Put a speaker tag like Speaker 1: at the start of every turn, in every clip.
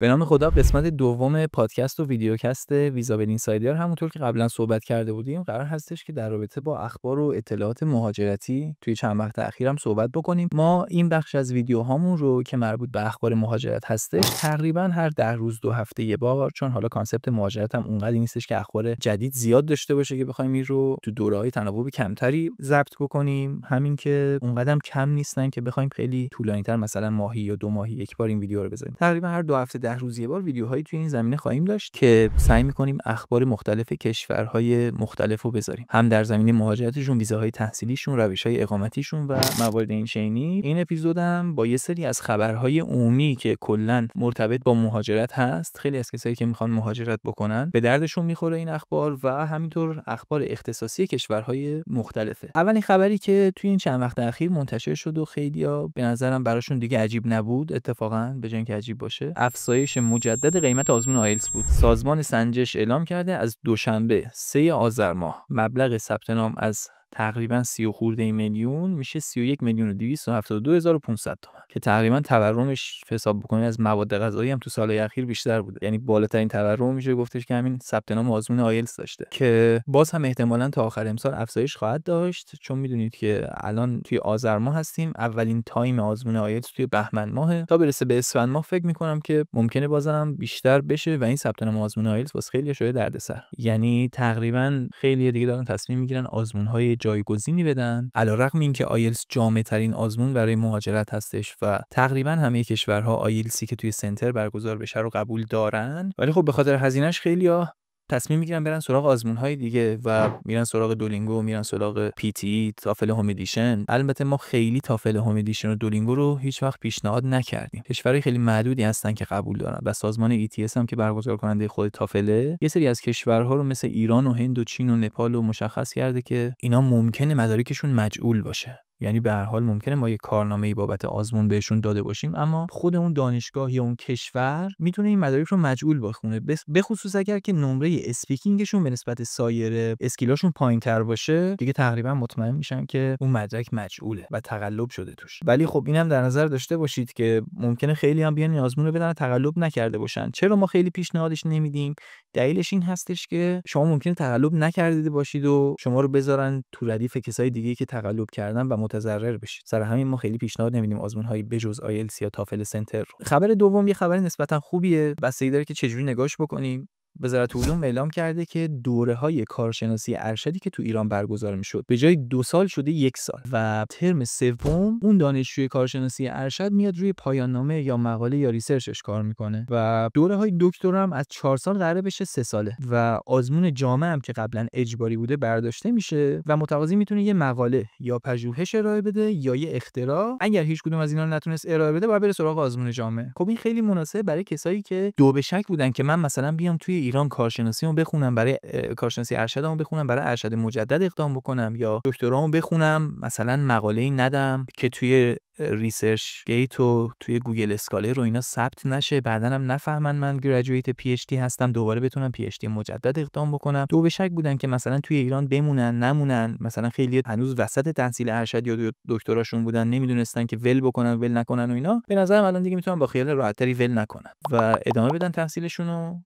Speaker 1: به نام خدا، قسمت دوم پادکست و ویدیوکست ویزابل اینسایدر همونطور که قبلا صحبت کرده بودیم قرار هستش که در رابطه با اخبار و اطلاعات مهاجرتی توی چند وقت اخیر هم صحبت بکنیم. ما این بخش از ویدیوهامون رو که مربوط به اخبار مهاجرت هستش تقریبا هر 10 روز 2 هفته یه بار، چون حالا کانسپت مهاجرت هم اونقدر نیستش که اخبار جدید زیاد داشته باشه که بخوایم این رو تو دوره‌های تناوب کمتری ضبط بکنیم، همین که اونقدرم کم نیستن که بخوایم خیلی طولانی‌تر مثلا ماهی یا 2 ماهی یک بار این ویدیو رو بذاریم. تقریبا هر 2 هفته 10 روز یه بار ویدیوهایی توی این زمینه خواهیم داشت که سعی می‌کنیم اخبار مختلف کشورهای مختلف رو بذاریم، هم در زمینه مهاجرتشون، ویزاهای تحصیلیشون، روش‌های اقامتیشون و موارد این شینی. این اپیزودم با یه سری از خبرهای عمومی که کلاً مرتبط با مهاجرت هست، خیلی از کسایی که می‌خوان مهاجرت بکنن به دردشون می‌خوره این اخبار و همینطور اخبار اختصاصی کشورهای مختلفه. اولین خبری که توی این چند وقت اخیر منتشر شد و خیلیا به نظرم براشون دیگه عجیب نبود، اتفاقاً به جای اینکه عجیب باشه، افزایش مجدد قیمت آزمون آیلتس بود. سازمان سنجش اعلام کرده از دوشنبه 3 آذر ماه مبلغ ثبت نام از تقریبا 30 و خورده میلیون میشه 31,272,500 تومان که تقریبا تورمش حساب بکنید از مواد غذایی هم تو سالهای اخیر بیشتر بوده، یعنی بالاترین تورم میشه گفتش که همین ثبت نام آزمون آیلتس داشته که باز هم احتمالاً تا آخر امسال افزایش خواهد داشت، چون میدونید که الان توی آذر ماه هستیم، اولین تایم آزمون آیلتس توی بهمن ماه، تا برسه به اسفند ماه فکر میکنم که ممکنه بازم بیشتر بشه و این ثبت نام آزمون آیلتس واسه خیلی شده دردسر. یعنی تقریبا خیلی دیگه دارن تصمیم میگیرن آزمون‌های جایگزینی بدن، علیرغم اینکه آیلتس جامع‌ترین آزمون برای مهاجرت هستش و تقریبا همه کشورها آیلتسی که توی سنتر برگزار بشه رو قبول دارن، ولی خب به خاطر هزینه‌اش خیلی‌ها تصمیم میگیرن برن سراغ آزمون‌های دیگه و میرن سراغ دولینگو، میرن سراغ پی تی، تافل هوم ادیشن. البته ما خیلی تافل هوم ادیشن و دولینگو رو هیچ وقت پیشنهاد نکردیم. کشورهای خیلی معدودی هستن که قبول دارن و سازمان ای تی اس هم که برگزار کننده خود تافله، یه سری از کشورها رو مثل ایران و هند و چین و نپال رو مشخص کرده که اینا ممکنه مدارکشون مجعول باشه. یعنی به هر حال ممکنه ما یه کارنامه‌ای بابت آزمون بهشون داده باشیم، اما خود اون دانشگاه یا اون کشور میتونه این مدارک رو مجعول بخونه، به خصوص اگر که نمره اسپیکینگشون به نسبت سایر اسکیلاشون پایین‌تر باشه، دیگه تقریبا مطمئن میشن که اون مدرک مجعوله و تقلب شده توش. ولی خب اینم در نظر داشته باشید که ممکنه خیلی هم بیان این آزمون رو بدن تقلب نکرده باشن. چرا ما خیلی پیشنهادش نمیدیم؟ دلیلش این هستش که شما ممکنه تقلب نکردید باشید و شما رو بذارن تو ردیف کسای دیگه که تقلب کردن و متضرر بشید. سر همین ما خیلی پیشنهاد نمیدیم آزمون‌های بجز آیلتس یا تافل سنتر رو. خبر دوم یه خبر نسبتا خوبیه، بستگی داره که چجوری نگاش بکنیم. وزارت علوم اعلام کرده که دوره‌های کارشناسی ارشدی که تو ایران برگزار میشد به جای 2 سال شده 1 سال و ترم سوم اون دانشجوی کارشناسی ارشد میاد روی پایان نامه یا مقاله یا ریسرچش کار میکنه و دوره‌های دکترا هم از 4 سال قراره بشه 3 ساله و آزمون جامعه هم که قبلا اجباری بوده برداشته میشه و متقاضی میتونه یه مقاله یا پژوهش ارائه بده یا یه اختراع. اگر هیچ کدوم از اینا رو نتونست ارائه بده باید بره سراغ آزمون جامعه. خب این خیلی مناسبه برای کسایی که دو به شک بودن که من مثلا بیام توی ایران کارشناسیمو بخونم، برای کارشناسی ارشدمو بخونم، برای ارشد مجدد اقدام بکنم یا دکترامو بخونم، مثلا مقاله‌ای ندم که توی ریسرچ گیت و توی گوگل اسکالر و اینا ثبت نشه، بعدن هم نفهمن من گریجویت پی اچ دی هستم، دوباره بتونم پی اچ دی مجدد اقدام بکنم. دو به شک بودن که مثلا توی ایران بمونن نمونن، مثلا خیلی هنوز وسط تحصیل ارشد یا دکتراشون بودن نمیدونستن که ول بکنن ول نکنن و اینا. به نظرم الان دیگه میتونن با خیال راحت‌تری ول نکنن و ادامه بدن تحصیلشون.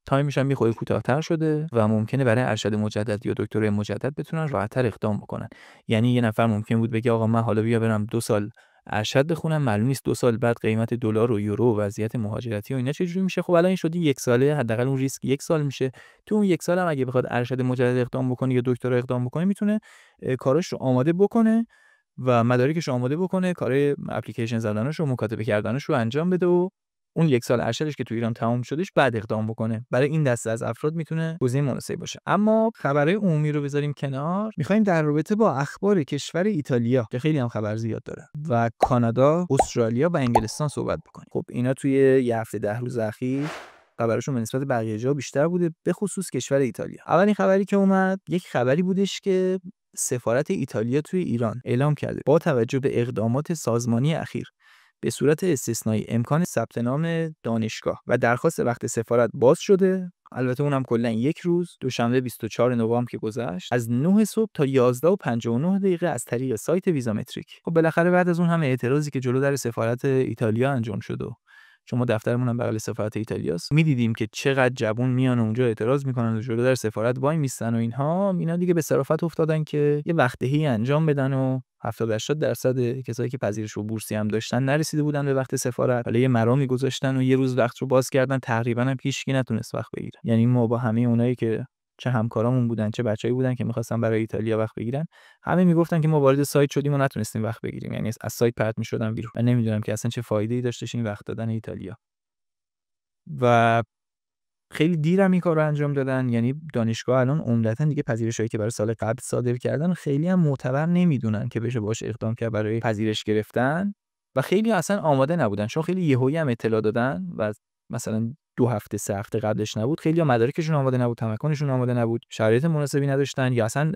Speaker 1: تایمش هم میخوره کوتاه‌تر شده و ممکنه برای ارشد مجدد یا دکترای مجدد بتونن راحت‌تر اقدام بکنن. یعنی یه نفر ممکن بود بگه آقا من حالا بیا برم 2 سال ارشد بخونم، معلوم نیست 2 سال بعد قیمت دلار و یورو و وضعیت مهاجرتی و اینا چجوری میشه. خب الان این شده 1 ساله، حداقل اون ریسک 1 سال میشه. تو اون 1 سال هم اگه بخواد ارشد مجدد اقدام بکنه یا دکترا اقدام بکنه میتونه کاراش رو آماده بکنه و مدارکش رو آماده بکنه، کار اپلیکیشن زدنش و مکاتبه کردنش رو انجام بده و اون 1 سال ارشدش که تو ایران تموم شدش بعد اقدام بکنه. برای این دسته از افراد میتونه گزینه مناسبی باشه. اما خبرهای عمومی رو بذاریم کنار، می‌خوایم در رابطه با اخبار کشور ایتالیا که خیلی هم خبر زیاد داره و کانادا، استرالیا و انگلستان صحبت بکنیم. خب اینا توی یه هفته 10 روز اخیر خبرشون به نسبت بقیه جا بیشتر بوده، به خصوص کشور ایتالیا. اولین خبری که اومد یک خبری بودش که سفارت ایتالیا توی ایران اعلام کرده با توجه به اقدامات سازمانی اخیر به صورت استثنایی امکان ثبت نام دانشگاه و درخواست وقت سفارت باز شده. البته اونم کلا 1 روز، دوشنبه 24 نوامبر که گذشت، از 9 صبح تا 11:59 از طریق سایت ویزامتریک. خب بالاخره بعد از اون همه اعتراضی که جلو در سفارت ایتالیا انجام شد و شما دفترمون هم بغل سفارت ایتالیاست، میدیدیم که چقدر جوون میان اونجا اعتراض میکنن و جلو در سفارت وای میستن و اینا دیگه به صرافت افتادن که یه وقت دهی انجام بدن و 70-80% کسایی که پذیرش و بورسی هم داشتن نرسیده بودن به وقت سفارت. حالا یه مرامی گذاشتن و یه روز وقت رو باز کردن، تقریبا هم هیچکی نتونست وقت بگیره. یعنی ما با همه اونایی که چه همکارامون بودن چه بچه‌ای بودن که می‌خواستن برای ایتالیا وقت بگیرن، همه میگفتن که ما وارد سایت شدیم و نتونستیم وقت بگیریم، یعنی از سایت پرت می‌شدن بیرون. من نمیدونم که اصلا چه فایده‌ای داشتش این وقت دادن ایتالیا. و خیلی دیرم این کارو انجام دادن. یعنی دانشگاه الان عمدتاً دیگه پذیرشایی که برای سال قبل صادر کردن خیلی هم معتبر نمیدونن که بشه باهاش اقدام کرد برای پذیرش گرفتن و خیلی اصلا آماده نبودن، چون خیلی یهویی هم اطلاع دادن و مثلا 2 هفته 3 هفته قبلش نبود. خیلی ها مدارکشون آماده نبود، تمکنشون آماده نبود، شرایط مناسبی نداشتن یا اصلا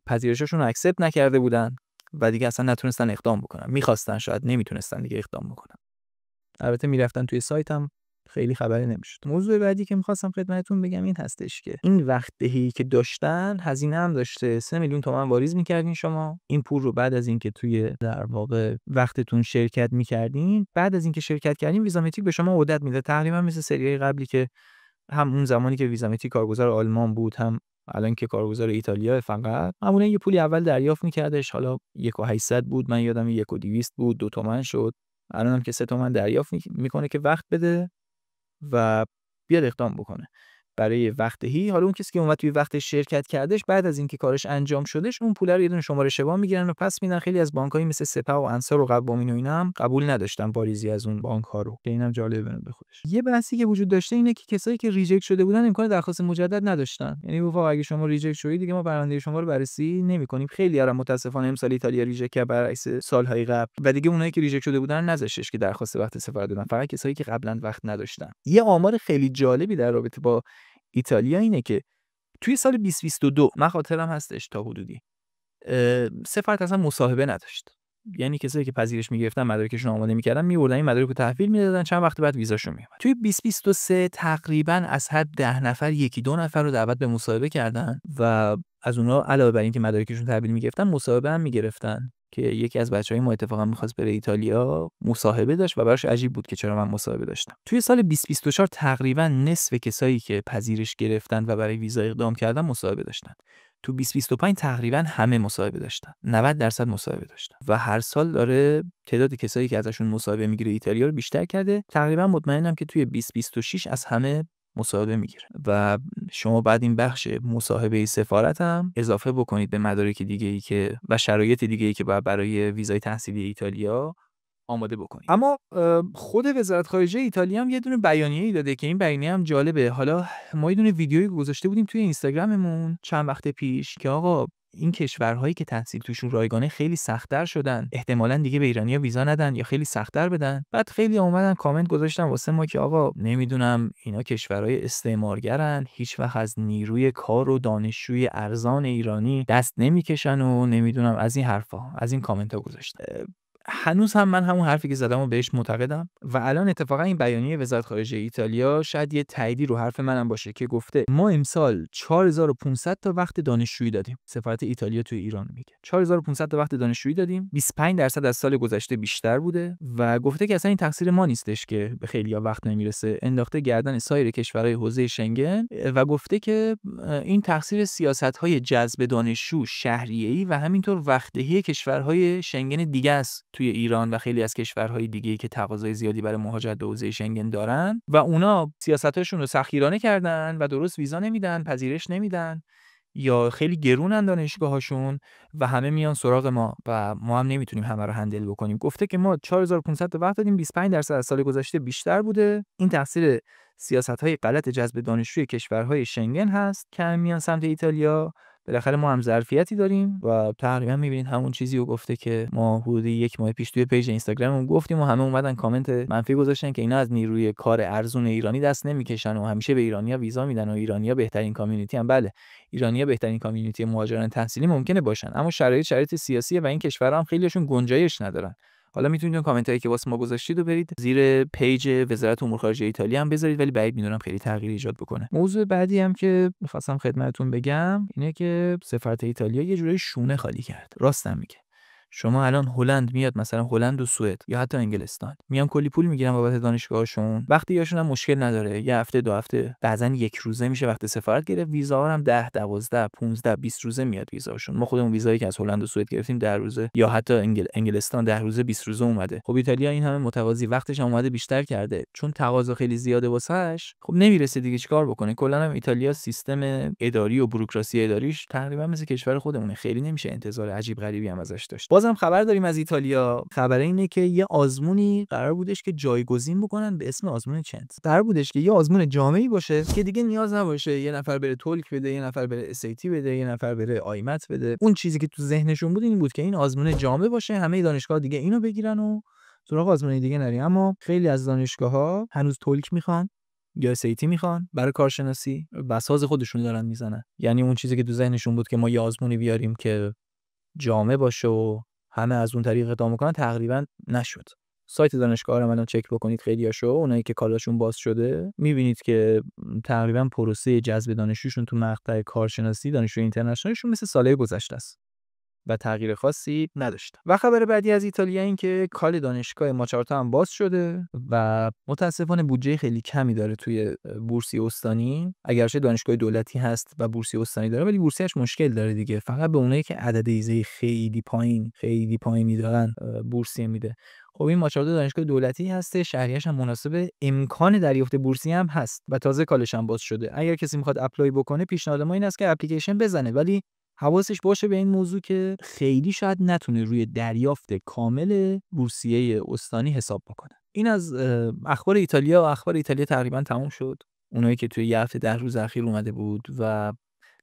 Speaker 1: پذیرششون رو اکسپت نکرده بودن و دیگه اصلا نتونستن اقدام بکنن. می‌خواستن شاید نمیتونستن دیگه اقدام بکنن. البته میرفتن توی سایت هم خیلی خبری نمیشد. موضوع بعدی که می‌خواستم خدمتتون بگم این هستش که این وقت دهی که داشتن هزینه هم داشته. 3 میلیون تومان واریز می‌کردین شما. این پول رو بعد از اینکه توی در واقع وقتتون شرکت می‌کردین، بعد از اینکه شرکت کردین ویزامتریک به شما عدت میده، تقریبا مثل سری‌های قبلی که هم اون زمانی که ویزامتریک کارگزار آلمان بود، هم الان که کارگزار ایتالیا، فقط همون یه پولی اول دریافت می‌کردش. حالا 1.800 بود، من یادم 1.200 بود، 2 تومن شد. الانم که 3 تومن دریافت میکنه که وقت بده و بیاد اقدام بکنه برای وقت دهی. حالا اون کسی که اومد توی وقتش شرکت کردش، بعد از اینکه کارش انجام شدش، اون پول رو یه دونه شماره شبا میگیرن و پس میدن. خیلی از بانک‌های مثل سپه و انصار و قوامین و اینا هم قبول نداشتن واریزی از اون بانک‌ها رو، که اینم جالبه به خودش. یه بحثی که وجود داشته اینه که کسایی که ریجکت شده بودن امکان درخواست مجدد نداشتن. یعنی واقعا اگه شما ریجکت شدید دیگه ما برنده شما رو بررسی نمی‌کنیم. خیلی ها متاسفانه امسال ایتالیا ریجکت کرد برعکس سال‌های قبل و دیگه اونایی که ریجکت شده بودن نذاشتش که درخواست وقت سفارت بدن، فقط کسایی که قبلا وقت نداشتن. یه آمار خیلی جالبی در رابطه با ایتالیا اینه که توی سال 2022 من خاطرم هستش تا حدودی سفارت اصلا مصاحبه نداشت. یعنی کسایی که پذیرش میگرفتن مدارکشون آماده میکردن، میوردن این مدارک رو تحویل میدادن، چند وقت بعد ویزاشون میومد. توی 2023 تقریبا از هر 10 نفر 1-2 نفر رو دعوت به مصاحبه کردن و از اونها علاوه بر اینکه مدارکشون تحویل میگرفتن، مصاحبه هم میگرفتن که یکی از بچهای ما اتفاقا می‌خواست بره ایتالیا، مصاحبه داشت و براش عجیب بود که چرا من مصاحبه داشتم. توی سال 2024 تقریبا نصف کسایی که پذیرش گرفتن و برای ویزا اقدام کردن مصاحبه داشتن. تو 2025 تقریبا همه مصاحبه داشتن. 90% مصاحبه داشتن و هر سال داره تعداد کسایی که ازشون مصاحبه میگیره ایتالیا رو بیشتر کرده. تقریبا مطمئنم که توی 2026 از همه مصاحبه میگیره و شما بعد این بخش مصاحبه سفارت هم اضافه بکنید به مدارک دیگه‌ای که و شرایط دیگه‌ای که باید برای ویزای تحصیلی ایتالیا آماده بکنید. اما خود وزارت خارجه ایتالیا هم یه دونه بیانیه‌ای داده که این بیانیه هم جالبه. حالا ما یه دونه ویدیویی گذاشته بودیم توی اینستاگراممون چند وقت پیش که آقا این کشورهایی که تحصیل توشون رایگانه خیلی سخت‌تر شدن، احتمالاً دیگه به ایرانی‌ها ویزا ندن یا خیلی سخت‌تر بدن. بعد خیلی اومدن کامنت گذاشتن واسه ما که آقا نمیدونم اینا کشورهای استعمارگرن، هیچ وقت از نیروی کار و دانشجوی ارزان ایرانی دست نمیکشن و نمیدونم از این حرفا، از این کامنت‌ها گذاشتن. هنوز هم من همون حرفی که زدم و بهش معتقدم و الان اتفاقا این بیانیه وزارت خارجه ایتالیا شاید یه تاییدی رو حرف منم باشه که گفته ما امسال 4500 تا وقت دانشجویی دادیم. سفارت ایتالیا توی ایران میگه 4500 تا وقت دانشجویی دادیم، 25% از سال گذشته بیشتر بوده و گفته که اصلا این تقصیر ما نیستش که به خیلی‌ها وقت نمیرسه، انداخته گردن سایر کشورهای حوزه شنگن و گفته که این تقصیر سیاست‌های جذب دانشجو شهریه‌ای و همینطور وقتدهی کشورهای شنگن دیگه است توی ایران و خیلی از کشورهای دیگه‌ای که تقاضای زیادی برای مهاجرت به حوزه شنگن دارن و اونا سیاستاشون رو سختگیرانه کردن و درست ویزا نمیدن، پذیرش نمیدن یا خیلی گرونن دانشگاهاشون و همه میان سراغ ما و ما هم نمیتونیم همه رو هندل بکنیم. گفته که ما 4500 تا وقت دادیم، 25% از سال گذشته بیشتر بوده. این تقصیر سیاست‌های غلط جذب دانشجوی کشورهای شنگن هست که میان سمت ایتالیا. بالاخره ما هم ظرفیتی داریم و تقریبا می‌بینید همون چیزی رو گفته که ما حدود 1 ماه پیش توی پیج اینستاگراممون گفتیم و همه اومدن کامنت منفی گذاشتن که اینا از نیروی کار ارزون ایرانی دست نمیکشن و همیشه به ایرانی‌ها ویزا میدن و ایرانی‌ها بهترین کامیونیتی هم. بله، ایرانی‌ها بهترین کامیونیتی مهاجران تحصیلی ممکنه باشن، اما شرایط سیاسی و این کشورها هم خیلیشون گنجایش ندارن. حالا میتونید اون کامنتایی که واسه ما گذاشتید رو برید زیر پیج وزارت امور خارجه ایتالیا هم بذارید، ولی بعید میدونم خیلی تغییر ایجاد بکنه. موضوع بعدی هم که می‌خواستم خدمتتون بگم اینه که سفارت ایتالیا یه جورایی شونه خالی کرد. راستم میگه. شما الان هلند میاد، مثلا هلند و سوئد یا حتی انگلستان میان کلی پول میگیرن بابت دانشگاهشون، وقتی یاشون هم مشکل نداره، یه هفته 2 هفته بعضا 1 روزه میشه وقت سفارت گرفت، ویزا هم 10 12 15 20 روزه میاد ویزاشون. ما خودمون ویزایی که از هلند و سوئد گرفتیم 10 روزه، یا حتی انگلستان 10 روزه 20 روزه اومده. خب ایتالیا این همه متقاضی وقتش هم اومده بیشتر کرده، چون تقاضا خیلی زیاده واسش، خب نمیرسه دیگه چیکار بکنه. کلا هم ایتالیا سیستم اداری و بوروکراسی اداریش تقریبا مثل کشور خودمونه، خیلی نمیشه انتظار عجیب غریبی هم ازش داشت. بازم خبر داریم از ایتالیا، خبر اینه که یه آزمونی قرار بودش که جایگزین بکنن به اسم آزمون چنز. قرار بودش که یه آزمون جامعی باشه که دیگه نیاز نباشه یه نفر بره تولک بده، یه نفر بره SAT بده، یه نفر بره آیمت بده. اون چیزی که تو ذهنشون بود این بود که این آزمون جامع باشه، همه دانشگاه دیگه اینو بگیرن و سراغ آزمون دیگه نریم. اما خیلی از دانشگاه‌ها هنوز تولک میخوان یا SAT میخوان برای کارشناسی، بساز خودشون دارن میزنن. یعنی اون چیزی که تو ذهنشون بود که ما یه آزمونی بیاریم که جامع باشه و همه از اون طریق اقدام کنن تقریبا نشد. سایت دانشگاه رو الان چک بکنید، خیلیاشو اونایی که کالاشون باز شده میبینید که تقریبا پروسه جذب دانشجوشون تو مقطع کارشناسی دانشجو اینترنشنالشون مثل سال گذشته است و تغییر خاصی نداشته. و خبر بعدی از ایتالیا این که کال دانشگاه ماچارتا هم باز شده و متاسفانه بودجه خیلی کمی داره توی بورسیه استانی. اگرچه دانشگاه دولتی هست و بورسیه استانی داره، ولی بورسیه‌اش مشکل داره دیگه، فقط به اونایی که عدد ایزه خیلی پایینی دارن بورسیه میده. خب این ماچارتا دانشگاه دولتی هسته، شهریه‌اش هم مناسب، امکان دریافت بورسیه هم هست و تازه کالش هم باز شده. اگر کسی میخواد اپلای بکنه، پیشنهاد ما این است که اپلیکیشن بزنه، ولی حواسش باشه به این موضوع که خیلی شاید نتونه روی دریافت کامل بورسیه استانی حساب بکنه. این از اخبار ایتالیا. و اخبار ایتالیا تقریبا تموم شد، اونایی که توی یه هفته 10 روز اخیر اومده بود، و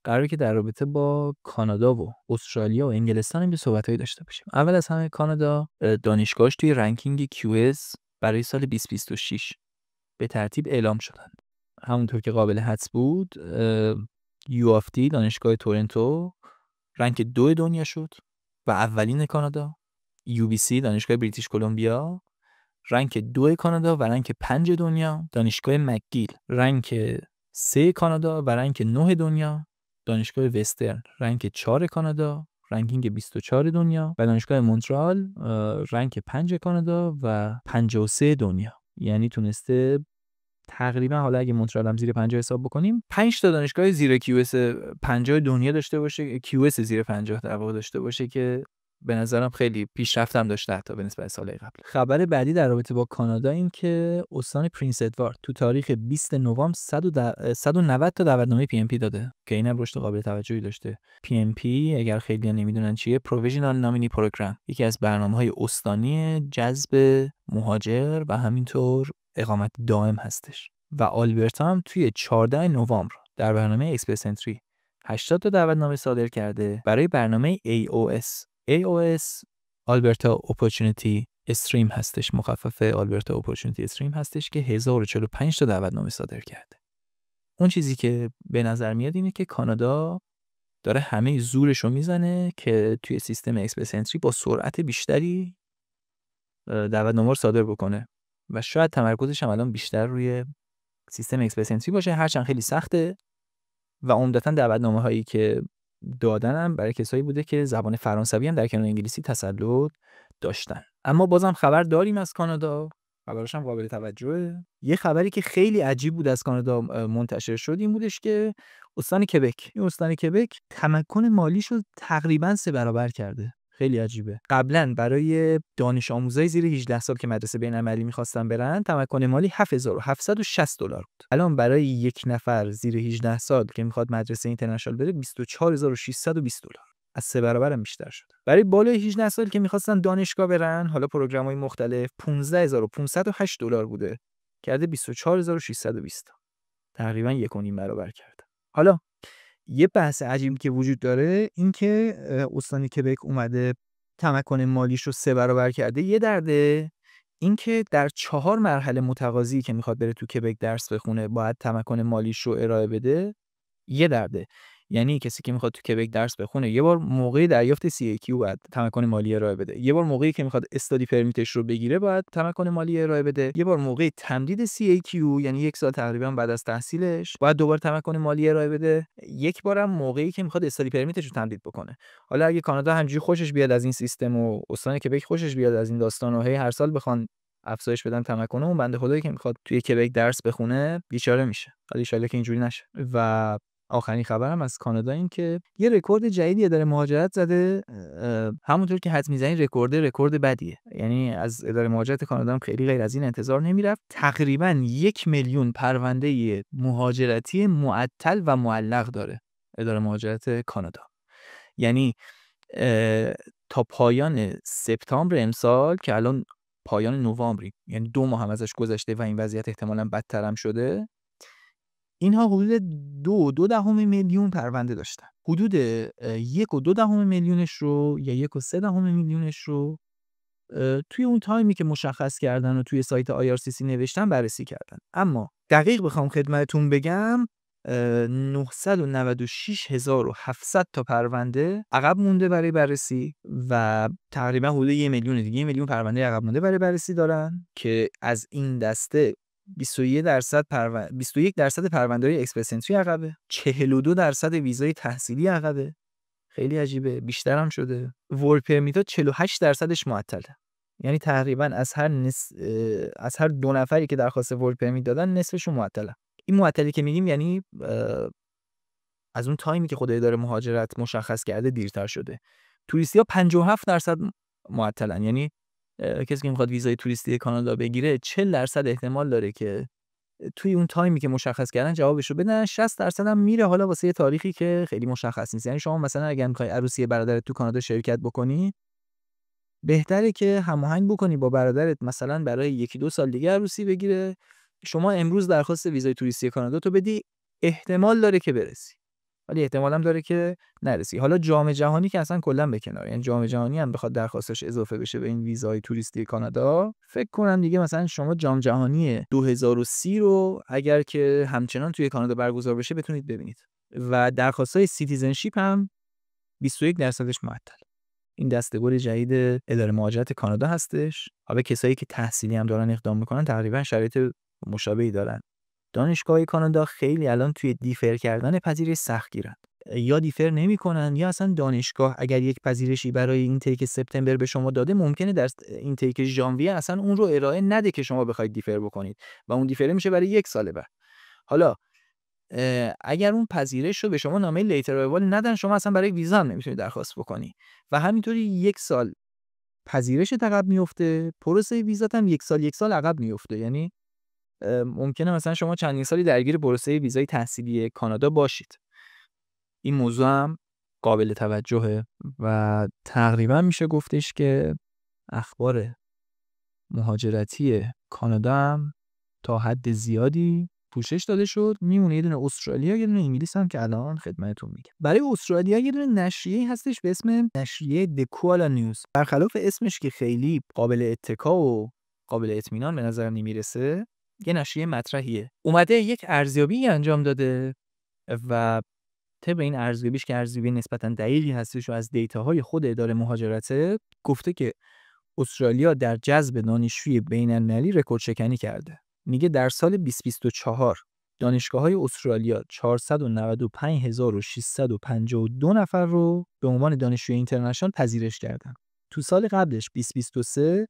Speaker 1: قراره که در رابطه با کانادا و استرالیا و انگلستان هم یه صحبتایی داشته باشیم. اول از همه کانادا دانشگاهش توی رنکینگ QS برای سال 2026 به ترتیب اعلام شدن. همونطور که قابل حدس بود، UofT دانشگاه تورنتو رنک 2 دنیا شد و اولین کانادا. UBC دانشگاه بریتیش کلمبیا رنک 2 کانادا و رنک 5 دنیا. دانشگاه مکگیل رنک 3 کانادا و رنک 9 دنیا. دانشگاه وسترن رنک 4 کانادا، رنکینگ 24 دنیا. و دانشگاه مونترال رنک 5 کانادا و 53 دنیا. یعنی تونسته تقریبا، حالا اگه مونترال هم زیر 50 حساب بکنیم، 5 تا دانشگاه زیر QS 50 دنیا داشته باشه، QS زیر 50 در واقع داشته باشه، که به نظرم خیلی پیشرفت هم داشته حتی به نسبت سال قبل. خبر بعدی در رابطه با کانادا این که استان پرینس ادوارد تو تاریخ 20 نوامبر 190 تا دعوتنامه PMP داده که اینم رشد قابل توجهی داشته. PMP اگر خیلی‌ها نمیدونن چیه، Provisional Nominee Program، یکی از برنامه‌های استانی جذب مهاجر و همینطور اقامت دائم هستش. و آلبرتا هم توی 14 نوامبر در برنامه اکسپرس انتری 80 تا دعوتنامه صادر کرده برای برنامه AOS آلبرتا اپورتونتی استریم هستش، مخفف آلبرتا اپورتونتی استریم هستش، که 1045 تا دعوتنامه صادر کرده. اون چیزی که به نظر میاد اینه که کانادا داره همه زورش رو میزنه که توی سیستم اکسپرس انتری با سرعت بیشتری دعوتنامه رو صادر بکنه و شاید تمرکزش هم الان بیشتر روی سیستم اکسپرس انتری باشه، هرچند خیلی سخته و عمدتاً دعوتنامه هایی که دادنم برای کسایی بوده که زبان فرانسوی هم در کنار انگلیسی تسلط داشتن. اما بازم خبر داریم از کانادا، خبرش هم قابل توجهه. یه خبری که خیلی عجیب بود از کانادا منتشر شد این بودش که استان کبک تمکن مالیشو تقریباً 3 برابر کرده. خیلی عجیبه. قبلا برای دانش آموزای زیر 18 سال که مدرسه بین‌المللی می‌خواستن برن، تمکن مالی $7760 بود. الان برای یک نفر زیر 18 سال که می‌خواد مدرسه اینترنشنال بره $24620. از 3 برابر هم بیشتر شده. برای بالای 18 سال که می‌خواستن دانشگاه برن، حالا پروگرام‌های مختلف، $15508 بوده. کرده $24620. تقریبا 1.5 برابر کرده. حالا یه بحث عجیبی که وجود داره این که استان کبک اومده تمکن مالیش رو 3 برابر کرده. یه درده این که در 4 مرحله متقاضی که میخواد بره تو کبک درس بخونه باید تمکن مالیش رو ارائه بده. یه درده یعنی کسی که میخواد تو کبک درس بخونه یه بار موقع دریافت CAQ باید تمکن مالی ارائه بده، یه بار موقعی که میخواد استادی پرمیتش رو بگیره باید تمکن مالی ارائه بده، یه بار موقع تمدید CAQ یعنی 1 سال تقریبا بعد از تحصیلش باید دوباره تمکن مالی ارائه بده، یک بارم موقعی که میخواد استادی پرمیتش رو تمدید بکنه. حالا اگه کانادا همینجوری خوشش بیاد از این سیستم و استان کبک خوشش بیاد از این داستان و هر سال بخوان افزایش بدن تمکن اون بنده خدایی که میخواد توی کبک درس بخونه بیچاره میشه. حالا ان شاءالله که اینجوری نشه. و آخرین خبرم از کانادا این که یه رکورد جدیدی اداره مهاجرت زده. همونطور که حد میزنین رکورد بدیه، یعنی از اداره مهاجرت کانادا هم خیلی غیر از این انتظار نمیرفت. تقریبا 1 میلیون پرونده مهاجرتی معطل و معلق داره اداره مهاجرت کانادا. یعنی تا پایان سپتامبر امسال که الان پایان نوامبری، یعنی 2 ماه هم ازش گذشته و این وضعیت احتمالاً بدتر هم شده، اینها حدود 2.2 میلیون پرونده داشتن. حدود 1.2 میلیونش رو یا 1.3 میلیونش رو توی اون تایمی که مشخص کردن و توی سایت IRCC نوشتن بررسی کردن. اما دقیق بخوام خدمتتون بگم 996,700 تا پرونده عقب مونده برای بررسی و تقریبا حدود 1 میلیون دیگه 1 میلیون پرونده عقب مونده برای بررسی دارن که از این دسته 21% پرونده‌های اکسپرس انتری عقبه، 42% ویزای تحصیلی عقبه. خیلی عجیبه، بیشتر هم شده. ورک پرمیتا 48%ش معطله. یعنی تقریبا از هر 2 نفری که درخواست ورک پرمیت دادن نصفشون معطله. این معطلی که میگیم یعنی از اون تایمی که خود اداره مهاجرت مشخص کرده دیرتر شده. توریستی‌ها 57% معطلن، یعنی کسی که میخواد ویزای توریستی کانادا بگیره 40% احتمال داره که توی اون تایمی که مشخص کردن جوابشو بدن، 60% هم میره حالا واسه یه تاریخی که خیلی مشخص نیست. یعنی شما مثلا اگه میخوای عروسی برادرت تو کانادا شرکت بکنی، بهتره که هماهنگ بکنی با برادرت مثلا برای 1-2 سال دیگه عروسی بگیره. شما امروز درخواست ویزای توریستی کانادا تو بدی، احتمال داره که برسی، ولی احتمال هم داره که نرسی. حالا جام جهانی که اصلا کلا به کنار، یعنی جام جهانی هم بخواد درخواستش اضافه بشه به این ویزای توریستی کانادا، فکر کنم دیگه مثلا شما جام جهانی 2030 رو اگر که همچنان توی کانادا برگزار بشه بتونید ببینید. و درخواستای سیتیزنشیپ هم 21%ش معطل. این دسته‌گل جدید اداره مهاجرت کانادا هستش. حالا کسایی که تحصیلی هم دارن اقدام میکنن تقریبا شرایط مشابهی دارن. دانشگاه کانادا خیلی الان توی دیفر کردن پذیرش سختگیرن، یا دیفر نمی‌کنن یا اصلا دانشگاه اگر یک پذیرشی برای اینتیک سپتامبر به شما داده، ممکنه در اینتیک ژانویه اصلا اون رو ارائه نده که شما بخواید دیفر بکنید و اون دیفر میشه برای 1 سال بعد. حالا اگر اون پذیرش رو به شما نامه لیتر اوایل ندن، شما اصلا برای ویزا هم نمیتونید درخواست بکنی و همینطوری 1 سال پذیرش عقب میفته، پروسه ویزات هم 1 سال عقب میفته. یعنی ممکنه مثلا شما چندین سالی درگیر پروسه ویزای تحصیلی کانادا باشید. این موضوع هم قابل توجهه و تقریبا میشه گفتش که اخبار مهاجرتی کانادا هم تا حد زیادی پوشش داده شد. میمونه یه دونه استرالیا، یه دونه انگلیس هم که الان خدمتتون میگم. برای استرالیا یه دونه نشریه‌ای هستش به اسم نشریه دکوالا نیوز. برخلاف اسمش که خیلی قابل اتکا و قابل اطمینان به نظر نمیرسه، یه نشریه مطرحیه. اومده یک ارزیابی انجام داده و طبق این ارزیابیش که ارزیابی نسبتاً دقیقی هستش و از دیتاهای خود اداره مهاجرت، گفته که استرالیا در جذب دانشجوی بین‌المللی رکورد شکنی کرده. میگه در سال 2024 دانشگاه‌های استرالیا 495,652 نفر رو به عنوان دانشجوی اینترنشنال پذیرش کردن. تو سال قبلش 2023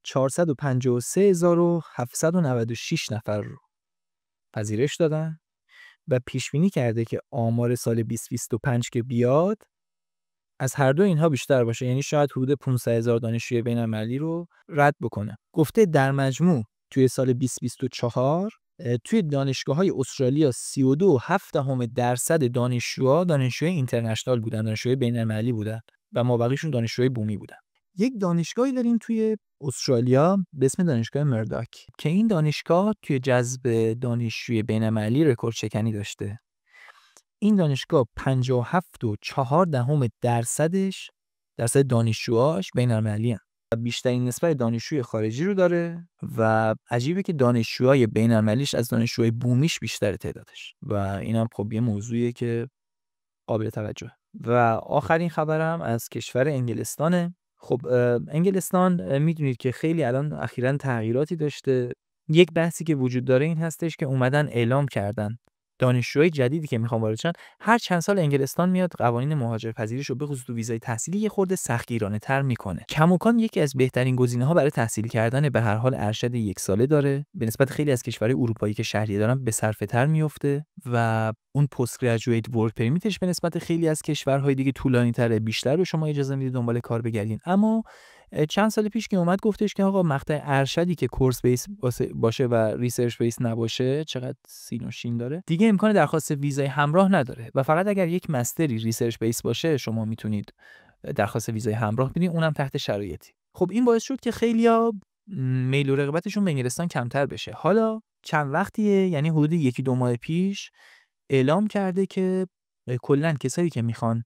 Speaker 1: 453,796 نفر رو پذیرش دادن و پیش بینی کرده که آمار سال 2025 که بیاد از هر دو اینها بیشتر باشه، یعنی شاید حدود 500,000 دانشجوی بین‌المللی رو رد بکنه. گفته در مجموع توی سال 2024 توی دانشگاه‌های استرالیا 32.7% دانشجوی اینترنشنال بودن، دانشجوی بین‌المللی بودن و مابقیشون دانشجوی بومی بودن. یک دانشگاهی داریم توی استرالیا به اسم دانشگاه مرداک که این دانشگاه توی جذب دانشجوی بین‌المللی رکورد شکنی داشته. این دانشگاه 57.4% درصد دانشجوهاش بین‌المللی هستند و بیشترین نسبت دانشجوی خارجی رو داره و عجیبه که دانشجوهای بین‌المللیش از دانشجوهای بومیش بیشتره تعدادش و اینم خب یه موضوعیه که قابل توجه. و آخرین خبرم از کشور انگلستانه. خب انگلستان میدونید که خیلی الان اخیراً تغییراتی داشته. یک بحثی که وجود داره این هستش که اومدن اعلام کردن دانشجوهای جدیدی که میخوان وارد شن هر چند سال انگلستان میاد قوانین مهاجرپذیریش رو به خصوص تو ویزای تحصیلی یه خورده سختگیرانه‌تر میکنه. کماکان یکی از بهترین گزینه‌ها برای تحصیل کردن به هر حال ارشد 1 ساله داره. به نسبت خیلی از کشورهای اروپایی که شهریه دارن به صرفه‌تر میفته و اون پست گریجویت ورک پرمیتش به نسبت خیلی از کشورهای دیگه طولانی‌تره، بیشتر به شما اجازه میده دنبال کار بگردین. اما چند سال پیش که اومد گفتش که آقا مقطع ارشدی که کورس بیس باشه و ریسرچ بیس نباشه، چقدر سین و شین داره، دیگه امکان درخواست ویزای همراه نداره و فقط اگر یک مستری ریسرچ بیس باشه شما میتونید درخواست ویزای همراه بدین، اونم تحت شرایطی. خب این باعث شد که خیلیا میل و رغبتشون به انگلستان کمتر بشه. حالا چند وقتیه، یعنی حدود 1-2 ماه پیش اعلام کرده که کلاً کسایی که میخوان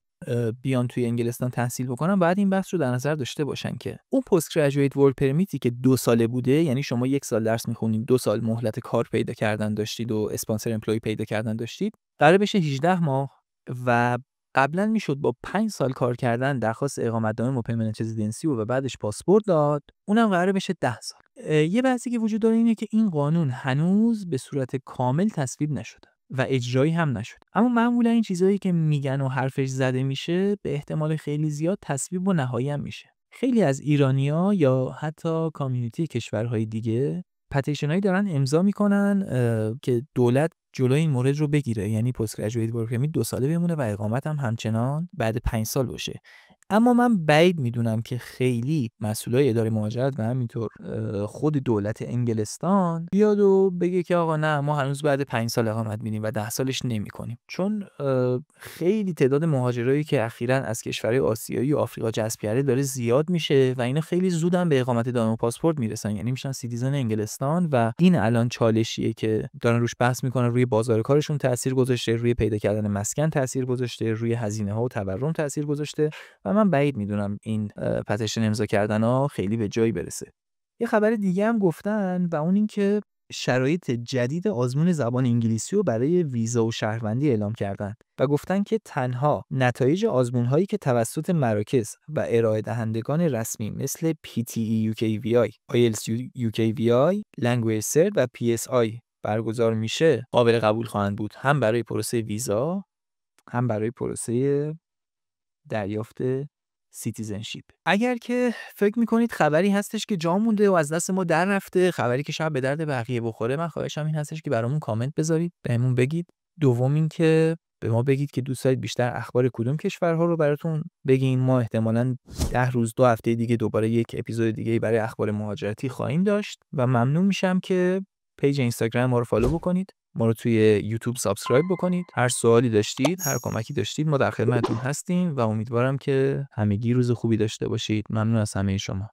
Speaker 1: بیان توی انگلستان تحصیل بکنن باید این بحث رو در نظر داشته باشن که اون پست گریجویت ورک پرمیتی که 2 ساله بوده، یعنی شما 1 سال درس میخونید 2 سال مهلت کار پیدا کردن داشتید و اسپانسر امپلوی پیدا کردن داشتید، قرار بشه 18 ماه و قبلا میشد با 5 سال کار کردن درخواست اقامتنامه و پرمننت رزیدنسی و بعدش پاسپورت داد، اونم قرار بشه 10 سال. یه بحثی که وجود داره اینه که این قانون هنوز به صورت کامل تصویب نشده و اجرایی هم نشد. اما معمولا این چیزایی که میگن و حرفش زده میشه به احتمال خیلی زیاد تصویب و نهایی هم میشه. خیلی از ایرانی‌ها یا حتی کامیونیتی کشورهای دیگه پتیشنایی دارن امضا میکنن که دولت جلوی این مورد رو بگیره، یعنی پست گریجویت ورک پرمیت 2 ساله بمونه و اقامت هم همچنان بعد 5 سال باشه. اما من بعید میدونم که خیلی مسئولای اداره مهاجرت و همینطور خود دولت انگلستان بیاد و بگه که آقا نه ما هنوز بعد 5 سال اقامت میدیم و 10 سالش نمی‌کنیم، چون خیلی تعداد مهاجرایی که اخیراً از کشورهای آسیایی و آفریقا جذب کرده داره زیاد میشه و اینا خیلی زودن به اقامت دائم و پاسپورت میرسن، یعنی میشن سیتیزن انگلستان و این الان چالشیه که دارن روش بحث میکنن. روی بازار کارشون تاثیر گذاشته، روی پیدا کردن مسکن تاثیر گذاشته، روی هزینه‌ها و تورم تاثیر گذاشته و من بعید میدونم این پتیشن امضا کردن‌ها خیلی به جایی برسه. یه خبر دیگه هم گفتن و اون این که شرایط جدید آزمون زبان انگلیسی رو برای ویزا و شهروندی اعلام کردن و گفتن که تنها نتایج آزمون‌هایی که توسط مراکز و ارائه دهندگان رسمی مثل PTE UKVI، IELTS UKVI، Language Cert و PSI برگزار میشه قابل قبول خواهند بود، هم برای پروسه ویزا هم برای پروسه دریافت سیتیزنشیپ. اگر که فکر میکنید خبری هستش که جا مونده و از دست ما در رفته، خبری که شاید به درد بقیه بخوره، من خواهشم این هستش که برامون کامنت بذارید، بهمون بگید. دوم این که به ما بگید که دوست دارید بیشتر اخبار کدوم کشورها رو براتون بگیم. ما احتمالاً 10 روز 2 هفته دیگه دوباره یک اپیزود دیگه برای اخبار مهاجرتی خواهیم داشت و ممنون میشم که پیج اینستاگرام ما رو فالو بکنید، ما رو توی یوتیوب سابسکرایب بکنید. هر سوالی داشتید، هر کمکی داشتید، ما در خدمتتون هستیم و امیدوارم که همگی روز خوبی داشته باشید. ممنون از همه شما.